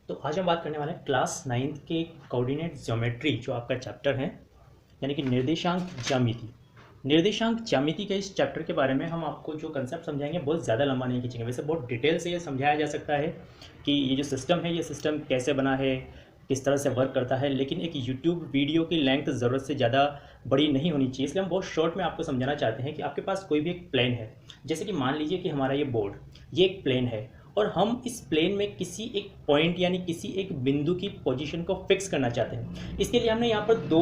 तो आज हम बात करने वाले हैं क्लास 9th के कोऑर्डिनेट ज्योमेट्री जो आपका चैप्टर है, यानी कि निर्देशांक ज्यामिति। निर्देशांक ज्यामिति के इस चैप्टर के बारे में हम आपको जो कंसेप्ट समझाएंगे बहुत ज़्यादा लंबा नहीं खींचेंगे। वैसे बहुत डिटेल से ये समझाया जा सकता है कि ये जो सिस्टम है, ये सिस्टम कैसे बना है, किस तरह से वर्क करता है, लेकिन एक यूट्यूब वीडियो की लेंथ ज़रूरत से ज़्यादा बड़ी नहीं होनी चाहिए। इसलिए हम बहुत शॉर्ट में आपको समझाना चाहते हैं कि आपके पास कोई भी एक प्लेन है, जैसे कि मान लीजिए कि हमारा ये बोर्ड, ये एक प्लेन है और हम इस प्लेन में किसी एक पॉइंट यानी किसी एक बिंदु की पोजीशन को फिक्स करना चाहते हैं। इसके लिए हमने यहाँ पर दो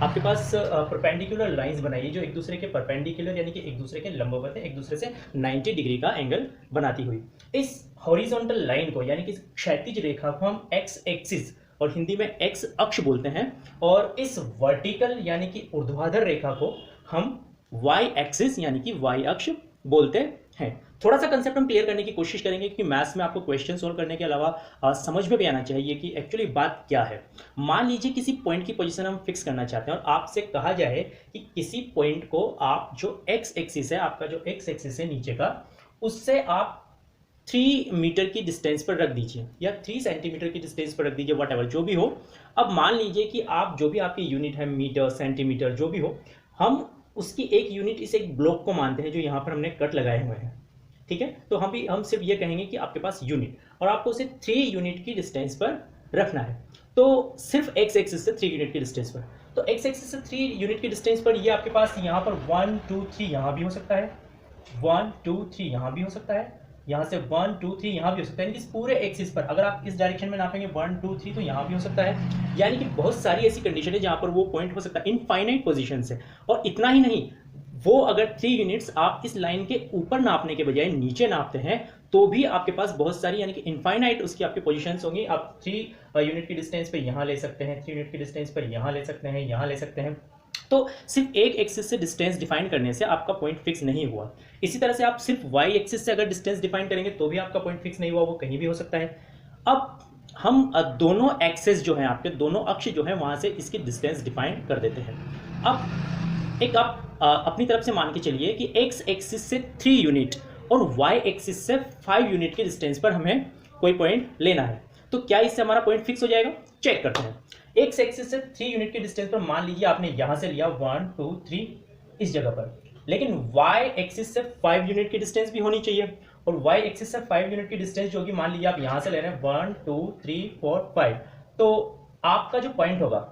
आपके पास परपेंडिकुलर लाइंस बनाई है जो एक दूसरे के परपेंडिकुलर यानी कि एक दूसरे के लंबवत है, एक दूसरे से 90 डिग्री का एंगल बनाती हुई। इस हॉरिजॉन्टल लाइन को यानी कि क्षैतिज रेखा को हम एक्स एक्सिस और हिंदी में एक्स अक्ष बोलते हैं, और इस वर्टिकल यानी कि ऊर्ध्वाधर रेखा को हम वाई एक्सिस यानी कि वाई अक्ष बोलते हैं। थोड़ा सा कंसेप्ट हम क्लियर करने की कोशिश करेंगे क्योंकि मैथ्स में आपको क्वेश्चन सोल्व करने के अलावा समझ में भी आना चाहिए कि एक्चुअली बात क्या है। मान लीजिए किसी पॉइंट की पोजीशन हम फिक्स करना चाहते हैं और आपसे कहा जाए कि किसी पॉइंट को आप जो एक्स एक्सिस है, आपका जो एक्स एक्सिस है नीचे का, उससे आप 3 मीटर की डिस्टेंस पर रख दीजिए या 3 सेंटीमीटर की डिस्टेंस पर रख दीजिए, वट जो भी हो। अब मान लीजिए कि आप जो भी आपकी यूनिट है, मीटर सेंटीमीटर जो भी हो, हम उसकी एक यूनिट इस एक ब्लॉक को मानते हैं जो यहाँ पर हमने कट लगाए हुए हैं, ठीक है। तो हम सिर्फ ये कहेंगे कि आपके पास यूनिट, और आपको उसे 3 यूनिट की डिस्टेंस पर रखना है। तो सिर्फ एक्स एक्सिस से 3 यूनिट की डिस्टेंस पर, तो एक्स एक्सिस से 3 यूनिट की डिस्टेंस पर ये आपके पास यहाँ पर 1 2 3 यहाँ भी हो सकता है, 1 2 3 यहाँ भी हो सकता है, यहाँ से 1 2 3 यहाँ भी हो सकता है। यानी कि इस पूरे एक्सिस पर अगर आप इस डायरेक्शन में नापेंगे 1 2 3 तो यहाँ भी हो सकता है। यानी कि बहुत सारी ऐसी कंडीशन है जहाँ पर वो पॉइंट हो सकता है इनफाइनाइट पोजीशन से। और इतना ही नहीं, वो अगर 3 यूनिट्स आप इस लाइन के ऊपर नापने के बजाय नीचे नापते हैं तो भी आपके पास बहुत सारी यानी कि इनफाइनाइट उसकी आपकी पोजीशंस होंगी। आप 3 यूनिट की डिस्टेंस पे यहाँ ले सकते हैं, 3 यूनिट की डिस्टेंस पर यहाँ ले सकते हैं, यहाँ ले सकते हैं। तो सिर्फ एक एक्सिस से डिस्टेंस डिफाइन करने से आपका पॉइंट फिक्स नहीं हुआ। इसी तरह से आप सिर्फ वाई एक्सिस से अगर डिस्टेंस डिफाइन करेंगे तो भी आपका पॉइंट फिक्स नहीं हुआ, वो कहीं भी हो सकता है। अब हम दोनों एक्सेस जो हैं, आपके दोनों अक्ष जो हैं, वहां से इसकी डिस्टेंस डिफाइन कर देते हैं। अब एक आप अपनी तरफ से मान के चलिए कि एक्स एक्सिस से 3 यूनिट और वाई एक्सिस से 5 यूनिट की डिस्टेंस पर हमें कोई पॉइंट लेना है। तो क्या इससे हमारा पॉइंट फिक्स हो जाएगा? चेक करते हैं। एक्स एक्सिस से 3 यूनिट की डिस्टेंस पर मान लीजिए आपने यहां से लिया 1 2 3 इस जगह पर, लेकिन वाई एक्सिस से 5 यूनिट की डिस्टेंस भी होनी चाहिए। और वाई एक्सिस से 5 यूनिट की डिस्टेंस जो होगी, मान लीजिए आप यहां से ले रहे हैं 1 2 3 4 5, तो आपका जो पॉइंट होगा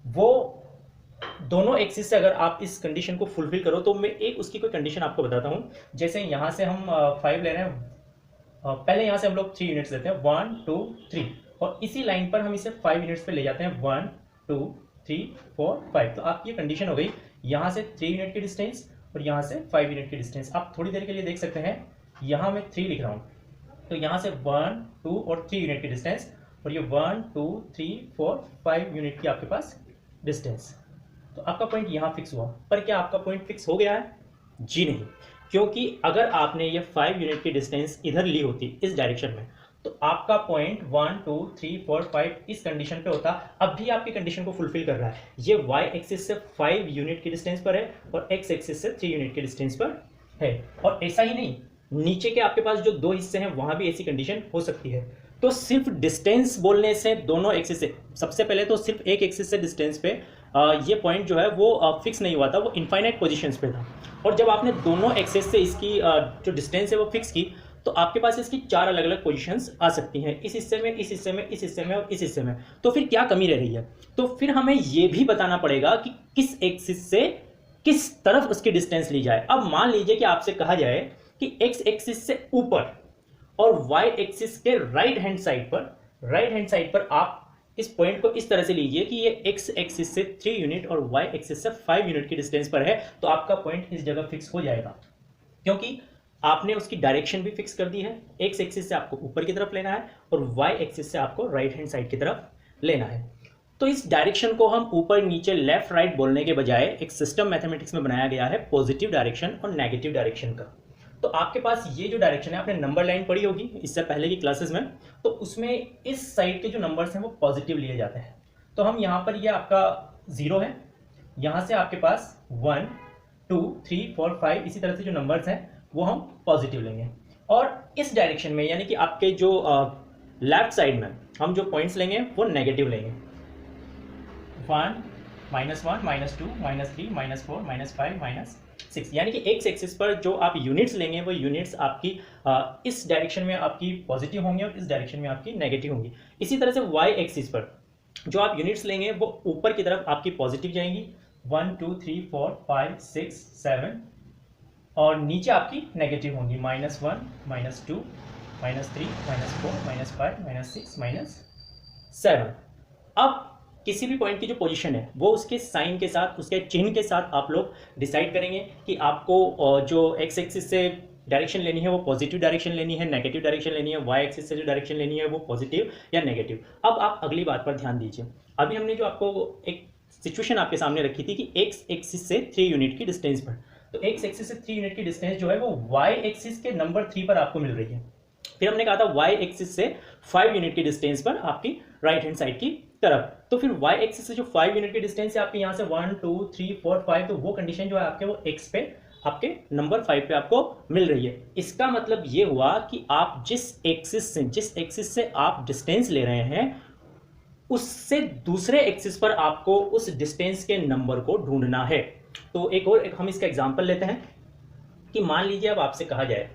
वो दोनों एक्सिस से, अगर आप इस कंडीशन को फुलफिल करो तो मैं एक उसकी कोई कंडीशन आपको बताता हूं। जैसे यहां से हम 5 ले रहे हैं, पहले यहां से हम लोग 3 यूनिट्स लेते हैं 1 2 3, और इसी लाइन पर हम इसे 5 यूनिट्स पे ले जाते हैं 1 2 3 4 5। तो आपकी ये कंडीशन हो गई, यहां से 3 यूनिट की डिस्टेंस और यहां से 5 यूनिट की डिस्टेंस। आप थोड़ी देर के लिए देख सकते हैं, यहां मैं 3 लिख रहा हूं, तो यहां से 1 2 और 3 यूनिट की डिस्टेंस, और ये 1 2 3 4 5 यूनिट की आपके पास डिस्टेंस। तो आपका पॉइंट यहां फिक्स हुआ। पर क्या आपका पॉइंट फिक्स हो गया है? जी नहीं, क्योंकि अगर आपने ये 5 यूनिट की डिस्टेंस इधर ली होती इस डायरेक्शन में, तो आपका पॉइंट 1 2 3 4 5 इस कंडीशन पे होता। अब भी आपकी कंडीशन को फुलफिल कर रहा है। ये y एक्सिस से 5 यूनिट की डिस्टेंस पर है और x एक्सिस से 3 यूनिट की डिस्टेंस पर है। और ऐसा ही नहीं, नीचे के आपके पास जो 2 हिस्से हैं वहां भी ऐसी कंडीशन हो सकती है। तो सिर्फ डिस्टेंस बोलने से दोनों एक्सिस से, सबसे पहले तो सिर्फ एक एक्सिस से डिस्टेंस पे ये पॉइंट जो है वो फिक्स नहीं हुआ था, वो इनफाइनाइट पोजीशंस पे था। और जब आपने दोनों एक्सिस से इसकी जो डिस्टेंस है वो फिक्स की, तो आपके पास इसकी 4 अलग अलग पोजीशंस आ सकती हैं, इस हिस्से में, इस हिस्से में, इस हिस्से में और इस हिस्से में। तो फिर क्या कमी रह रही है? तो फिर हमें ये भी बताना पड़ेगा कि किस एक्सिस से किस तरफ उसकी डिस्टेंस ली जाए। अब मान लीजिए कि आपसे कहा जाए कि एक्स एक्सिस से ऊपर और वाई एक्सिस के राइट हैंड साइड पर आप इस पॉइंट को इस तरह से लीजिए कि ये एक्स एक्सिस से 3 यूनिट और वाई एक्सिस से 5 यूनिट की डिस्टेंस पर है, तो आपका पॉइंट इस जगह फिक्स हो जाएगा, क्योंकि आपने उसकी डायरेक्शन भी फिक्स कर दी है। एक्स एक्सिस से आपको ऊपर की तरफ लेना है और वाई एक्सिस से आपको राइट हैंड साइड की तरफ लेना है। तो इस डायरेक्शन को हम ऊपर नीचे लेफ्ट राइट बोलने के बजाय एक सिस्टम मैथमेटिक्स में बनाया गया है पॉजिटिव डायरेक्शन और नेगेटिव डायरेक्शन का। तो आपके पास ये जो डायरेक्शन है, आपने नंबर लाइन पढ़ी होगी इससे पहले की क्लासेस में, तो उसमें इस साइड के जो नंबर्स हैं वो पॉजिटिव लिए जाते हैं। तो हम यहाँ पर ये आपका 0 है, यहाँ से आपके पास 1 2 3 4 5 इसी तरह से जो नंबर्स हैं वो हम पॉजिटिव लेंगे। और इस डायरेक्शन में यानी कि आपके जो लेफ्ट साइड में हम जो पॉइंट्स लेंगे वो नेगेटिव लेंगे, 1 -1 -2 -3 -4 -5 -6, यानी कि एक्स एक्सिस पर जो आप यूनिट्स लेंगे वो यूनिट्स आपकी इस डायरेक्शन में आपकी पॉजिटिव होंगी और इस डायरेक्शन में आपकी नेगेटिव होंगी। इसी तरह से वाई एक्सिस पर जो आप यूनिट्स लेंगे वो ऊपर की तरफ आपकी पॉजिटिव जाएंगी, 1 2 3 4 5 6 7, और नीचे आपकी नेगेटिव होंगी, -1 -2 -3 -4 -5 -6 -7। अब किसी भी पॉइंट की जो पोजीशन है वो उसके साइन के साथ, उसके चिन्ह के साथ आप लोग डिसाइड करेंगे कि आपको जो एक्स एक्सिस से डायरेक्शन लेनी है वो पॉजिटिव डायरेक्शन लेनी है, नेगेटिव डायरेक्शन लेनी है, वाई एक्सिस से जो डायरेक्शन लेनी है वो पॉजिटिव या नेगेटिव। अब आप अगली बात पर ध्यान दीजिए। अभी हमने जो आपको एक सिचुएशन आपके सामने रखी थी कि एक्स एक्सिस से 3 यूनिट की डिस्टेंस पर, तो एक्स एक्सिस से 3 यूनिट की डिस्टेंस जो है वो वाई एक्सिस के नंबर 3 पर आपको मिल रही है। फिर हमने कहा था वाई एक्सिस से 5 यूनिट की डिस्टेंस पर आपकी राइट हैंड साइड की तरफ, तो फिर वाई एक्सिस से जो 5 यूनिट की डिस्टेंस है आपके यहाँ से 1 2 3 4 5, तो वो कंडीशन जो है आपके वो एक्स पे आपके नंबर 5 पे आपको मिल रही है। इसका मतलब ये हुआ कि आप जिस एक्सिस से आप डिस्टेंस ले रहे हैं उससे दूसरे एक्सिस पर आपको उस डिस्टेंस के नंबर को ढूंढना है। तो एक हम इसका एग्जांपल लेते हैं कि मान लीजिए अब आपसे कहा जाए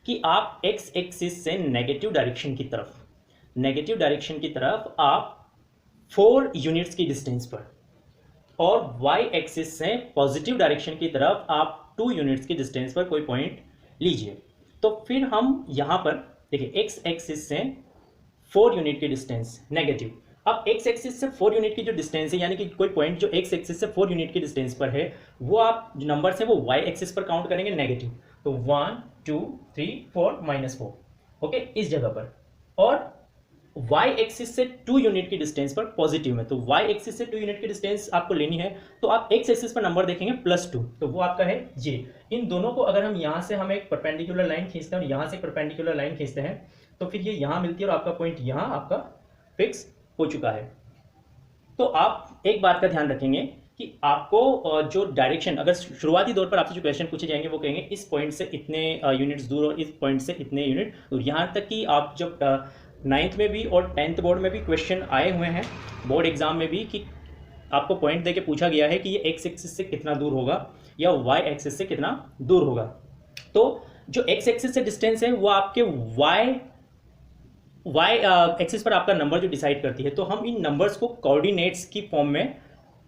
कि आप एक्स एक्सिस से नेगेटिव डायरेक्शन की तरफ आप 4 यूनिट्स की डिस्टेंस पर, और वाई एक्सिस से पॉजिटिव डायरेक्शन की तरफ आप 2 यूनिट्स की डिस्टेंस पर कोई पॉइंट लीजिए। तो फिर हम यहां पर देखिए एक्स एक्सिस से 4 यूनिट की डिस्टेंस नेगेटिव, अब एक्स एक्सिस से 4 यूनिट की जो डिस्टेंस है, यानी कि कोई पॉइंट जो एक्स एक्सिस से 4 यूनिट की डिस्टेंस पर है वो आप जो नंबर से वो वाई एक्सिस पर काउंट करेंगे नेगेटिव, तो 1 2 3 4 -4, ओके, इस जगह पर। और वाई एक्सिस से 2 यूनिट की डिस्टेंस पर पॉजिटिव में, तो वाई एक्सिस से 2 यूनिट की डिस्टेंस आपको लेनी है, तो आप एक्स एक्सिस पर नंबर देखेंगे +2, तो वो आपका है ये। इन दोनों को अगर हम यहाँ से हम एक परपेंडिकुलर लाइन खींचते हैं और यहाँ से परपेंडिकुलर लाइन खींचते हैं तो फिर ये यहाँ मिलती है और आपका पॉइंट यहाँ आपका फिक्स हो चुका है। तो आप एक बात का ध्यान रखेंगे कि आपको जो डायरेक्शन, अगर शुरुआती दौर पर आपसे जो क्वेश्चन पूछे जाएंगे वो कहेंगे इस पॉइंट से इतने यूनिट्स दूर और इस पॉइंट से इतने यूनिट दूर। यहाँ तक कि आप जब 9th में भी और 10th बोर्ड में भी क्वेश्चन आए हुए हैं बोर्ड एग्जाम में भी कि आपको पॉइंट देके पूछा गया है कि ये एक्स एक्सिस से कितना दूर होगा या वाई एक्सिस से कितना दूर होगा। तो जो एक्स एक्सिस से डिस्टेंस है वो आपके वाई एक्सिस पर आपका नंबर जो डिसाइड करती है। तो हम इन नंबर्स को कोऑर्डिनेट्स की फॉर्म में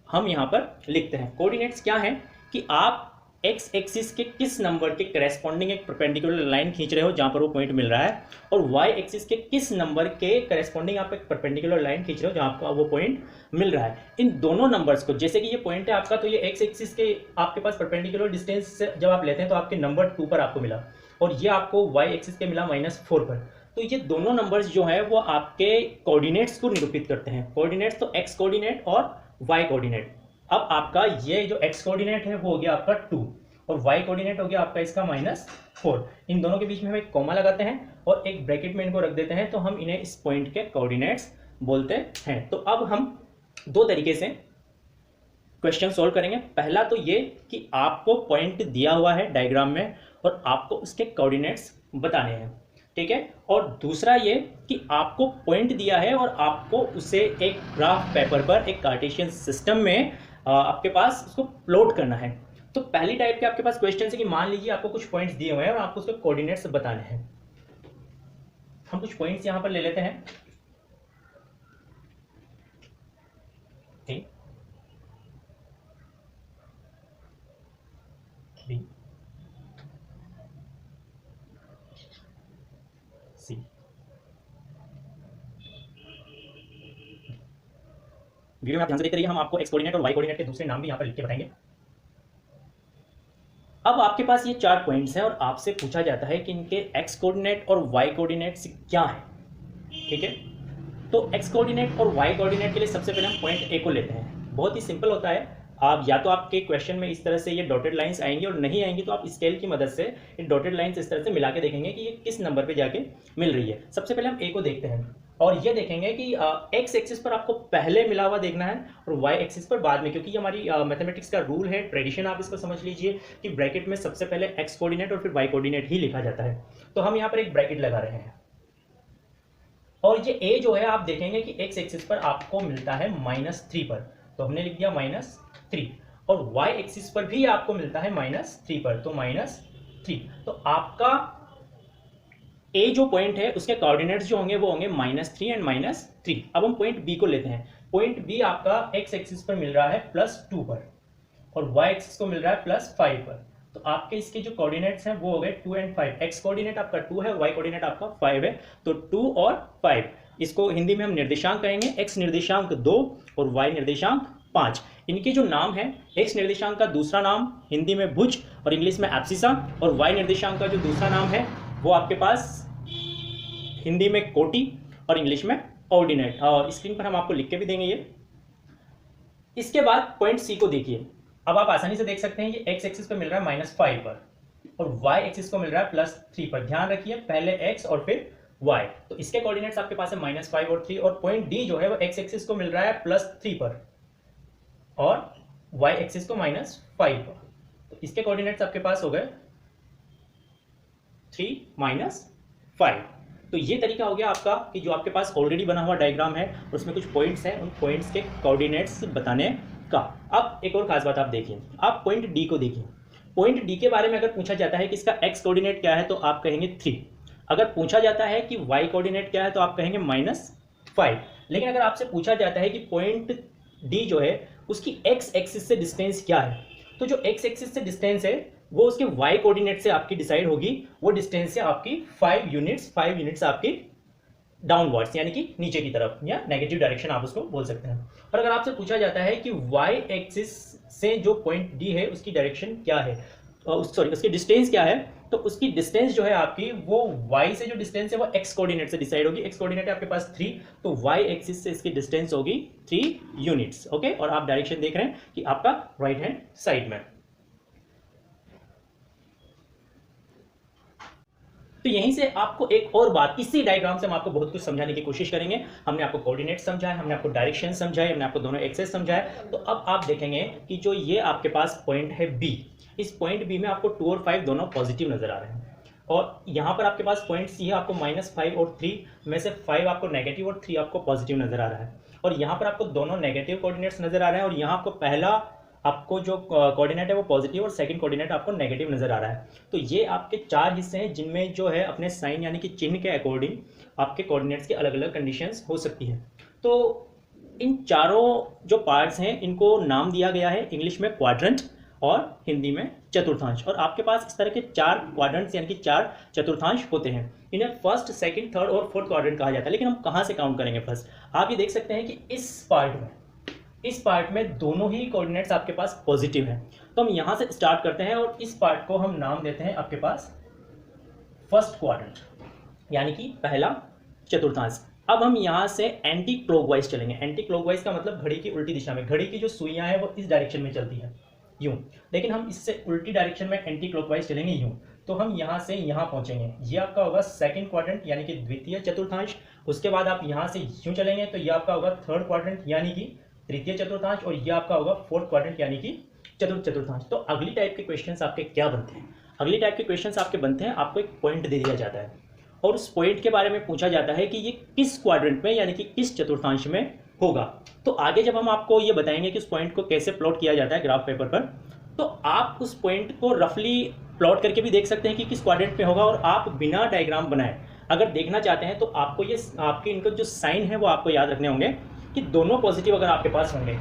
हम यहाँ पर लिखते हैं। कोऑर्डिनेट्स क्या है कि आप एक्स एक्सिस के किस नंबर के करेस्पॉन्डिंग एक परपेंडिकुलर लाइन खींच रहे हो जहाँ पर वो पॉइंट मिल रहा है, और वाई एक्सिस के किस नंबर के करेस्पॉन्डिंग आप एक परपेंडिकुलर लाइन खींच रहे हो जहाँ पर वो पॉइंट मिल रहा है। इन दोनों नंबर्स को, जैसे कि ये पॉइंट है आपका, तो ये एक्स एक्सिस के आपके पास परपेंडिकुलर डिस्टेंस जब आप लेते हैं तो आपके नंबर 2 पर आपको मिला, और ये आपको वाई एक्सिस के मिला -4 पर। तो ये दोनों नंबर्स जो है वो आपके कोऑर्डिनेट्स को निरूपित करते हैं। कोऑर्डिनेट्स तो एक्स कोऑर्डिनेट और वाई कोऑर्डिनेट। अब आपका ये जो एक्स कोऑर्डिनेट है वो हो गया आपका 2 और वाई कोऑर्डिनेट हो गया आपका इसका -4। इन दोनों के बीच में हम एक कॉमा लगाते हैं और एक ब्रैकेट में इनको रख देते हैं, तो हम इन्हें इस पॉइंट के कोऑर्डिनेट्स बोलते हैं। तो अब हम 2 तरीके से क्वेश्चन सोल्व करेंगे। पहला तो ये कि आपको पॉइंट दिया हुआ है डायग्राम में और आपको उसके कोऑर्डिनेट्स बताने हैं, ठीक है। और दूसरा ये कि आपको पॉइंट दिया है और आपको उसे एक ग्राफ पेपर पर एक कार्टेशियन सिस्टम में आपके पास उसको प्लॉट करना है। तो पहली टाइप के आपके पास क्वेश्चन है कि मान लीजिए आपको कुछ पॉइंट्स दिए हुए हैं और आपको उसके कोऑर्डिनेट्स बताने हैं। हम कुछ पॉइंट्स यहां पर ले लेते हैं, ठीक, सी। वीडियो में आप ध्यान से देखते रहिए, हम आपको एक्स कोऑर्डिनेट और वाई कोऑर्डिनेट के दूसरे नाम भी यहाँ पर लिख के बताएंगे। अब आपके पास ये 4 पॉइंट्स हैं और आपसे पूछा जाता है कि इनके एक्स कोऑर्डिनेट और वाई कोऑर्डिनेट्स क्या है, ठीक है। तो एक्स कोऑर्डिनेट और वाई कोऑर्डिनेट के लिए सबसे पहले हम पॉइंट ए को लेते हैं। बहुत ही सिंपल होता है, आप या तो आपके क्वेश्चन में इस तरह से ये डॉटेड लाइंस आएंगी और नहीं आएंगी तो आप स्केल की मदद से ये डॉटेड लाइंस इस तरह से मिला के देखेंगे कि ये किस नंबर पे जाके मिल रही है। सबसे पहले हम ए को देखते हैं और ये देखेंगे कि एक्स एक्सिस पर आपको पहले मिला हुआ देखना है और वाई एक्सिस पर बाद में, क्योंकि ये हमारी मैथमेटिक्स का रूल है, ट्रेडिशन आप इसको समझ लीजिए कि ब्रैकेट में सबसे पहले एक्स कोऑर्डिनेट और फिर वाई कोऑर्डिनेट ही लिखा जाता है। तो हम यहाँ पर एक ब्रैकेट लगा रहे हैं, और ये ए जो है आप देखेंगे कि एक्स एक्सिस पर आपको मिलता है -3 पर, तो हमने लिख दिया -3, और वाई एक्सिस पर भी आपको मिलता है -3 पर, तो -3। तो आपका ए जो पॉइंट है उसके कोऑर्डिनेट्स जो होंगे वो होंगे -3 एंड -3। अब हम पॉइंट बी को लेते हैं। पॉइंट बी आपका एक्स एक्सिस पर मिल रहा है +2 पर, और वाई एक्सिस को मिल रहा है +5 पर। तो आपके इसके जो कोऑर्डिनेट्स हैं वो हो गए 2 एंड 5। एक्स कोऑर्डिनेट आपका 2 है, वाई कोऑर्डिनेट आपका 5 है, तो 2 और 5, इसको हिंदी में हम निर्देशांक कहेंगे। एक्स निर्देशांक 2 और वाई निर्देशांक 5। इनके जो नाम है, एक्स निर्देशांक का दूसरा नाम हिंदी में भुज और इंग्लिश में एब्सिसा, और वाई निर्देशांक का जो दूसरा नाम है वो आपके पास हिंदी में कोटि और इंग्लिश में ऑर्डिनेट। और स्क्रीन पर हम आपको लिख के भी देंगे ये। इसके बाद पॉइंट सी को देखिए। अब आप आसानी से देख सकते हैं ये एक्स एक्सिस पे मिल रहा है -5 पर, और वाई एक्सिस को मिल रहा है +3 पर। ध्यान रखिए पहले एक्स और फिर वाई, तो इसके कोऑर्डिनेट्स आपके पास है -5 और 3। और पॉइंट डी जो है वो एक्स एक्सिस को मिल रहा है +3 पर और वाई एक्सिस को -5 पर, तो इसके कोऑर्डिनेट्स आपके पास हो गए 3 -5। तो ये तरीका हो गया आपका कि जो आपके पास ऑलरेडी बना हुआ डायग्राम है उसमें कुछ पॉइंट्स हैं, उन पॉइंट्स के कोऑर्डिनेट्स बताने का। अब एक और खास बात आप देखिए, आप पॉइंट डी को देखिए। पॉइंट डी के बारे में अगर पूछा जाता है कि इसका एक्स कोऑर्डिनेट क्या है तो आप कहेंगे 3। अगर पूछा जाता है कि वाई कोऑर्डिनेट क्या है तो आप कहेंगे -5। लेकिन अगर आपसे पूछा जाता है कि पॉइंट डी जो है उसकी एक्स एक्सिस से डिस्टेंस क्या है, तो जो एक्स एक्सिस से डिस्टेंस है वो उसके वाई कोऑर्डिनेट से आपकी डिसाइड होगी। वो डिस्टेंस है आपकी 5 यूनिट्स आपकी डाउनवर्ड्स, यानी कि नीचे की तरफ, या नेगेटिव डायरेक्शन आप उसको बोल सकते हैं। और अगर आपसे पूछा जाता है कि वाई एक्सिस से जो पॉइंट डी है उसकी डायरेक्शन क्या है, सॉरी उसकी डिस्टेंस क्या है, तो उसकी डिस्टेंस जो है आपकी वो वाई से जो डिस्टेंस है वो एक्स कोऑर्डिनेट से डिसाइड होगी। एक्स कोऑर्डिनेट है आपके पास 3, तो वाई एक्सिस से इसकी डिस्टेंस होगी 3 यूनिट्स। ओके, और आप डायरेक्शन देख रहे हैं कि आपका राइट हैंड साइड में। तो यहीं से आपको एक और बात, इसी डायग्राम से हम आपको बहुत कुछ समझाने की कोशिश करेंगे। हमने आपको कोऑर्डिनेट समझाया, हमने आपको डायरेक्शन समझाया, हमने आपको दोनों एक्सेस समझाया। तो अब आप देखेंगे कि जो ये आपके पास पॉइंट है बी, इस पॉइंट बी में आपको 2 और 5 दोनों पॉजिटिव नजर आ रहे हैं, और यहाँ पर आपके पास पॉइंट सी है, आपको -5 और 3 में से 5 आपको नेगेटिव और 3 आपको पॉजिटिव नजर आ रहा है, और यहाँ पर आपको दोनों नेगेटिव कोऑर्डिनेट्स नजर आ रहे हैं, और यहाँ आपको पहला आपको जो कोऑर्डिनेट है वो पॉजिटिव और सेकंड कोऑर्डिनेट आपको नेगेटिव नजर आ रहा है। तो ये आपके 4 हिस्से हैं जिनमें जो है अपने साइन यानी कि चिन्ह के अकॉर्डिंग आपके कोऑर्डिनेट्स की अलग अलग कंडीशंस हो सकती हैं। तो इन चारों जो पार्ट्स हैं इनको नाम दिया गया है इंग्लिश में क्वाड्रेंट और हिंदी में चतुर्थांश। और आपके पास इस तरह के 4 क्वाड्रेंट्स यानी कि 4 चतुर्थांश होते हैं। इन्हें फर्स्ट, सेकंड, थर्ड और फोर्थ क्वाड्रेंट कहा जाता है। लेकिन हम कहाँ से काउंट करेंगे फर्स्ट? आप ये देख सकते हैं कि इस पार्ट में दोनों ही कोऑर्डिनेट्स आपके पास पॉजिटिव हैं। तो हम यहां से स्टार्ट करते हैं और इस पार्ट को हम नाम देते हैं आपके पास फर्स्ट क्वाड्रेंट, यानी कि पहला चतुर्थांश। अब हम यहां से एंटी क्लॉकवाइज चलेंगे। एंटी क्लॉकवाइज का मतलब घड़ी की उल्टी दिशा में। घड़ी की जो सुइयां हैं वो इस डायरेक्शन में चलती है यूं, लेकिन हम इससे उल्टी डायरेक्शन में एंटी क्लॉकवाइज चलेंगे यूं। तो हम यहां से यहां पहुंचेंगे, ये आपका होगा सेकंड क्वाड्रेंट यानी कि द्वितीय चतुर्थांश। उसके बाद आप यहां से यूं चलेंगे तो ये आपका होगा थर्ड क्वाड्रेंट यानी कि तृतीय चतुर्थांश, और ये आपका होगा फोर्थ क्वाड्रेंट यानी कि चतुर्थ चतुर्थांश। तो अगली टाइप के क्वेश्चंस आपके क्या बनते हैं? अगली टाइप के क्वेश्चंस आपके बनते हैं, आपको एक पॉइंट दे दिया जाता है और उस पॉइंट के बारे में पूछा जाता है कि ये किस क्वाड्रेंट में यानी कि किस चतुर्थांश में होगा। तो आगे जब हम आपको ये बताएंगे कि उस पॉइंट को कैसे प्लॉट किया जाता है ग्राफ पेपर पर, तो आप उस पॉइंट को रफली प्लॉट करके भी देख सकते हैं कि किस क्वाड्रेंट में होगा। और आप बिना डायग्राम बनाए अगर देखना चाहते हैं तो आपको ये आपके इनका जो साइन है वो आपको याद रखने होंगे कि दोनों पॉजिटिव अगर आपके पास होंगे,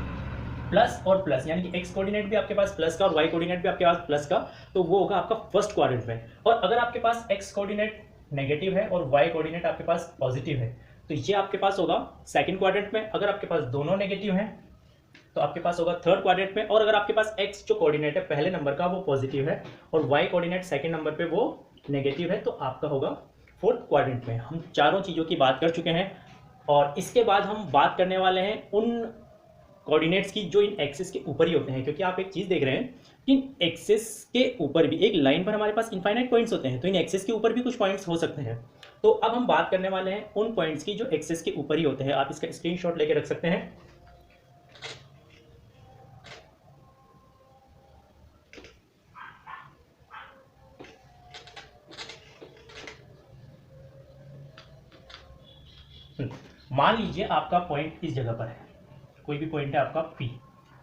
प्लस और प्लस, यानी कि एक्स कोऑर्डिनेट भी आपके पास प्लस का और वाई कोऑर्डिनेट भी आपके पास प्लस का, तो वो होगा आपका फर्स्ट क्वाड्रेंट में। और अगर आपके पास एक्स कोऑर्डिनेट नेगेटिव है और वाई कोऑर्डिनेट आपके पास पॉजिटिव है तो ये आपके पास होगा सेकंड क्वाड्रेंट में। अगर आपके पास दोनों नेगेटिव हैं तो आपके पास होगा थर्ड क्वाड्रेंट में। और अगर आपके पास एक्स जो कोऑर्डिनेट है पहले नंबर का वो पॉजिटिव है और वाई कोऑर्डिनेट सेकंड नंबर पे वो नेगेटिव है तो आपका होगा फोर्थ क्वाड्रेंट में। हम चारों चीज़ों की बात कर चुके हैं और इसके बाद हम बात करने वाले हैं उन कोऑर्डिनेट्स की जो इन एक्सिस के ऊपर ही होते हैं, क्योंकि आप एक चीज़ देख रहे हैं कि इन एक्सिस के ऊपर भी एक लाइन पर हमारे पास इनफाइनाइट पॉइंट्स होते हैं, तो इन एक्सिस के ऊपर भी कुछ पॉइंट्स हो सकते हैं। तो अब हम बात करने वाले हैं उन पॉइंट्स की जो एक्सिस के ऊपर ही होते हैं। आप इसका स्क्रीनशॉट लेके रख सकते हैं। मान लीजिए आपका पॉइंट इस जगह पर है, कोई भी पॉइंट है आपका P,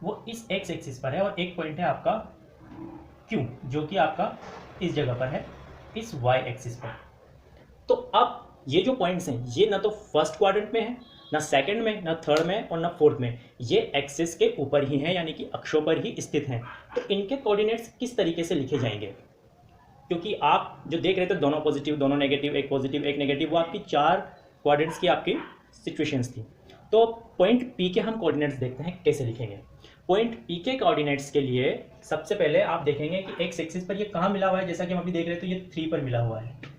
वो इस एक्स एक्सिस पर है, और एक पॉइंट है आपका Q जो कि आपका इस जगह पर है, इस y एक्सिस पर। तो अब ये जो पॉइंट्स हैं ये ना तो फर्स्ट क्वाड्रेंट में है, ना सेकंड में, ना थर्ड में, और ना फोर्थ में, ये एक्सिस के ऊपर ही हैं, यानी कि अक्षों पर ही स्थित हैं। तो इनके कोऑर्डिनेट्स किस तरीके से लिखे जाएंगे? क्योंकि आप जो देख रहे थे दोनों पॉजिटिव दोनों नेगेटिव, एक पॉजिटिव एक नेगेटिव, वो आपकी 4 क्वाड्रेंट्स की आपकी सिचुएशंस थी। तो पॉइंट P के हम कोऑर्डिनेट्स देखते हैं कैसे लिखेंगे। पॉइंट P के कोऑर्डिनेट्स के लिए सबसे पहले आप देखेंगे कि एक्स एक्सिस पर ये कहाँ मिला हुआ है, जैसा कि हम अभी देख रहे थे तो ये 3 पर मिला हुआ है।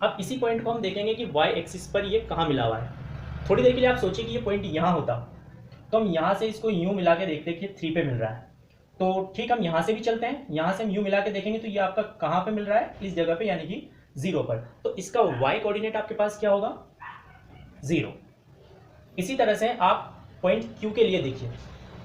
अब इसी पॉइंट को हम देखेंगे कि y एक्सिस पर ये कहाँ मिला हुआ है। थोड़ी देर के लिए आप सोचिए कि ये पॉइंट यहाँ होता, तो हम यहाँ से इसको यूँ मिला के देखते हैं कि 3 पे मिल रहा है। तो ठीक, हम यहाँ से भी चलते हैं, यहाँ से हम यूँ मिला के देखेंगे तो ये आपका कहाँ पे मिल रहा है, इस जगह पे, यानी कि 0 पर। तो इसका y कोऑर्डिनेट आपके पास क्या होगा, 0। इसी तरह से आप पॉइंट Q के लिए देखिए।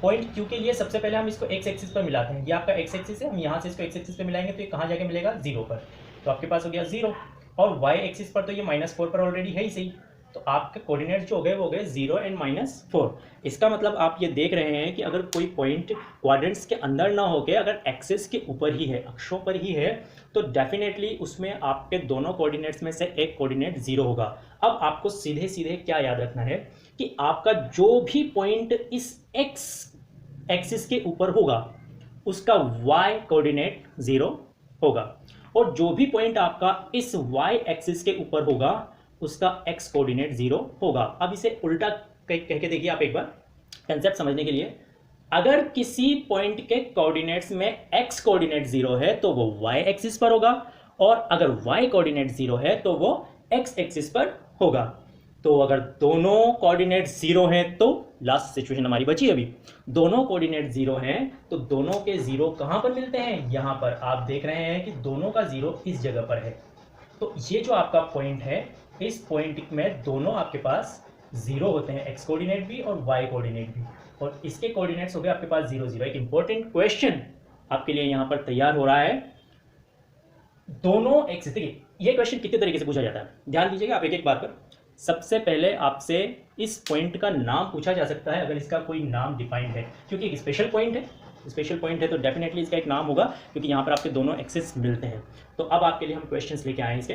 पॉइंट Q के लिए सबसे पहले हम इसको x एक्सिस पर मिलाते हैं। ये आपका x एक्सिस है, हम यहाँ से इसको x एक्सिस पर मिलाएंगे तो ये कहाँ जाके मिलेगा, 0 पर। तो आपके पास हो गया 0, और y एक्सिस पर तो ये -4 पर ऑलरेडी है ही सही। तो आपके कोऑर्डिनेट जो हो गए वो हो गए 0 एंड -4। इसका मतलब आप ये देख रहे हैं कि अगर कोई पॉइंट क्वाड्रेंट्स के अंदर ना होके अगर एक्सिस के ऊपर ही है, अक्षों पर ही है, तो डेफिनेटली उसमें आपके दोनों कोऑर्डिनेट्स में से एक कोऑर्डिनेट 0 होगा। अब आपको सीधे सीधे क्या याद रखना है कि आपका जो भी पॉइंट इस x एक्सिस के ऊपर होगा उसका y कोऑर्डिनेट 0 होगा, और जो भी पॉइंट आपका इस y एक्सिस के ऊपर होगा उसका x कोऑर्डिनेट 0 होगा। अब इसे उल्टा कह के देखिए आप एक बार कंसेप्ट समझने के लिए। अगर किसी पॉइंट के कोऑर्डिनेट्स में x कोऑर्डिनेट 0 है तो वो y एक्सिस पर होगा, और अगर y कोऑर्डिनेट 0 है तो वो x एक्सिस पर होगा। तो अगर दोनों कोऑर्डिनेट 0 हैं तो लास्ट सिचुएशन हमारी बची अभी, दोनों कोऑर्डिनेट 0 हैं तो दोनों के 0 कहां पर मिलते हैं, यहां पर। आप देख रहे हैं कि दोनों का 0 इस जगह पर है। तो ये जो आपका पॉइंट है, इस पॉइंट में दोनों आपके पास 0 होते हैं, x कोऑर्डिनेट भी और y कोऑर्डिनेट भी, और इसके कोऑर्डिनेट्स हो गए आपके पास 0 0। एक इंपॉर्टेंट क्वेश्चन आपके लिए यहां पर तैयार हो रहा है। दोनों एक्सिस, देखिए ये क्वेश्चन कितने तरीके से पूछा जाता है, ध्यान दीजिएगा आप एक एक बार पर। सबसे पहले आपसे इस पॉइंट का नाम पूछा जा सकता है अगर इसका कोई नाम डिफाइंड है, क्योंकि एक स्पेशल पॉइंट है। स्पेशल पॉइंट है तो डेफिनेटली इसका एक नाम होगा, क्योंकि यहाँ पर आपके दोनों एक्सिस मिलते हैं। तो अब आपके लिए हम क्वेश्चंस लेके आए हैं इसके।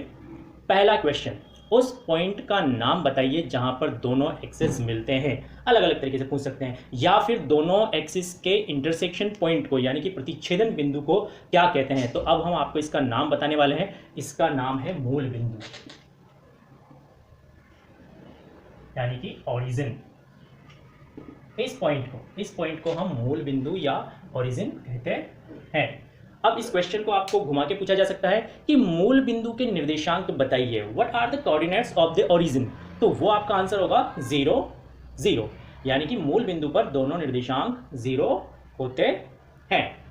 पहला क्वेश्चन, उस पॉइंट का नाम बताइए जहां पर दोनों एक्सिस मिलते हैं। अलग अलग तरीके से पूछ सकते हैं, या फिर दोनों एक्सिस के इंटरसेक्शन पॉइंट को, यानी कि प्रतिच्छेदन बिंदु को क्या कहते हैं। तो अब हम आपको इसका नाम बताने वाले हैं। इसका नाम है मूल बिंदु, यानी कि ओरिजिन। इस पॉइंट को हम मूल बिंदु या ओरिजिन कहते हैं। अब इस क्वेश्चन को आपको घुमा के पूछा जा सकता है कि मूल बिंदु के निर्देशांक बताइए, what are the coordinates of the origin. तो वो आपका आंसर होगा 0 0, यानी कि मूल बिंदु पर दोनों निर्देशांक 0 होते हैं।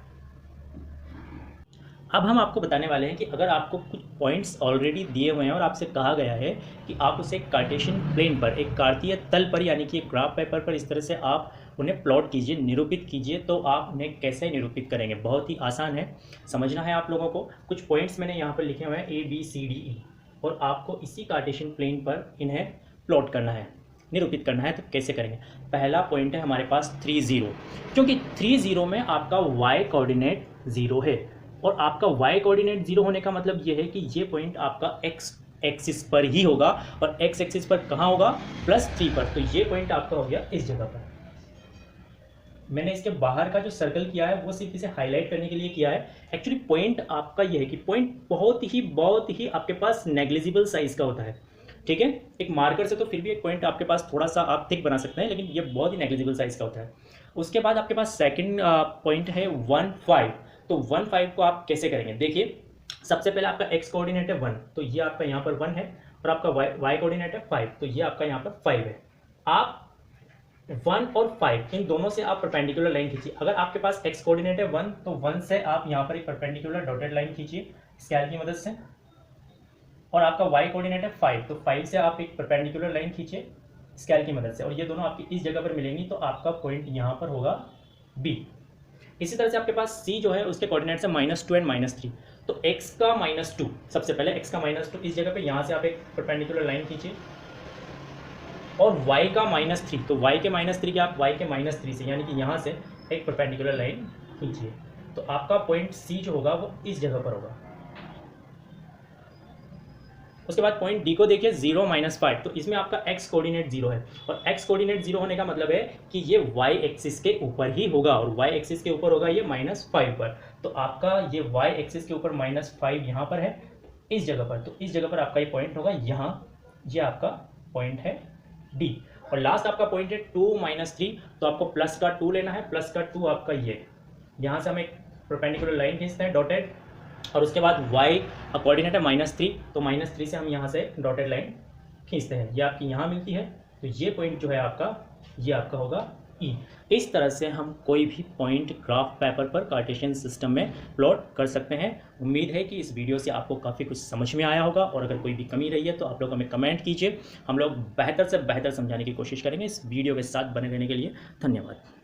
अब हम आपको बताने वाले हैं कि अगर आपको कुछ पॉइंट्स ऑलरेडी दिए हुए हैं और आपसे कहा गया है कि आप उसे कार्टेशियन प्लेन पर, एक कार्तीय तल पर, यानी कि एक ग्राफ पेपर पर इस तरह से आप उन्हें प्लॉट कीजिए, निरूपित कीजिए, तो आप उन्हें कैसे निरूपित करेंगे। बहुत ही आसान है, समझना है आप लोगों को। कुछ पॉइंट्स मैंने यहाँ पर लिखे हुए हैं ABCDE, और आपको इसी कार्टेशियन प्लेन पर इन्हें प्लॉट करना है, निरूपित करना है। तो कैसे करेंगे? पहला पॉइंट है हमारे पास 3 0, क्योंकि 3 0 में आपका y कोऑर्डिनेट 0 है, और आपका y कोऑर्डिनेट 0 होने का मतलब ये है कि ये पॉइंट आपका x एक्सिस पर ही होगा, और x एक्सिस पर कहाँ होगा, +3 पर। तो ये पॉइंट आपका हो गया इस जगह पर। मैंने इसके बाहर का जो सर्कल किया है वो सिर्फ इसे हाईलाइट करने के लिए किया है। एक्चुअली पॉइंट आपका ये है कि पॉइंट बहुत ही आपके पास नेग्लिजिबल साइज का होता है, ठीक है। एक मार्कर से तो फिर भी एक पॉइंट आपके पास थोड़ा सा आप थिक बना सकते हैं, लेकिन ये बहुत ही नेग्लिजिबल साइज का होता है। उसके बाद आपके पास सेकंड पॉइंट है 1 5। तो 1 5 को आप कैसे करेंगे? देखिए, सबसे पहले आपका x कोऑर्डिनेट है 1, तो ये आपका यहाँ पर 1 है, और आपका y कोऑर्डिनेट है 5, तो ये आपका यहाँ पर 5 है। आप 1 और 5 इन दोनों से आप परपेंडिकुलर लाइन खींचिए। अगर आपके पास x कोऑर्डिनेट है 1, तो 1 से आप यहाँ पर एक परपेंडिकुलर डॉटेड लाइन खींचिए स्केल की मदद से, और आपका y कोऑर्डिनेट है 5, तो 5 से आप एक परपेंडिकुलर लाइन खींचिए स्केल की मदद से, और ये दोनों आपकी इस जगह पर मिलेंगी, तो आपका पॉइंट यहाँ पर होगा B। इसी तरह से आपके पास C जो है उसके कोऑर्डिनेट्स है -2 एंड -3, तो x का -2, सबसे पहले x का -2 इस जगह पे, यहाँ से आप एक परपेंडिकुलर लाइन खींचिए, और y का -3, तो y के -3 क्या, आप y के -3 से यानी कि यहाँ से एक परपेंडिकुलर लाइन खींचिए, तो आपका पॉइंट C जो होगा वो इस जगह पर होगा। उसके बाद पॉइंट डी को देखिए 0 -5, तो इसमें आपका x कोऑर्डिनेट 0 है, और x कोऑर्डिनेट 0 होने का मतलब है कि ये y एक्सिस के ऊपर ही होगा, और y एक्सिस के ऊपर होगा ये -5 पर, तो आपका ये y एक्सिस के ऊपर -5 यहाँ पर है इस जगह पर, तो इस जगह पर आपका ये पॉइंट होगा यहाँ, ये आपका पॉइंट है डी। और लास्ट आपका पॉइंट है 2 -3, तो आपको प्लस का 2 लेना है, प्लस का 2 आपका ये, यहाँ से हम एक परपेंडिकुलर लाइन खींचते हैं डॉटेड, और उसके बाद y का कोऑर्डिनेट है -3, तो -3 से हम यहाँ से डॉटेड लाइन खींचते हैं, ये आपकी यहाँ मिलती है, तो ये पॉइंट जो है आपका, ये आपका होगा E। इस तरह से हम कोई भी पॉइंट ग्राफ पेपर पर कार्टेशियन सिस्टम में प्लॉट कर सकते हैं। उम्मीद है कि इस वीडियो से आपको काफ़ी कुछ समझ में आया होगा, और अगर कोई भी कमी रही है तो आप लोग हमें कमेंट कीजिए, हम लोग बेहतर से बेहतर समझाने की कोशिश करेंगे। इस वीडियो के साथ बने रहने के लिए धन्यवाद।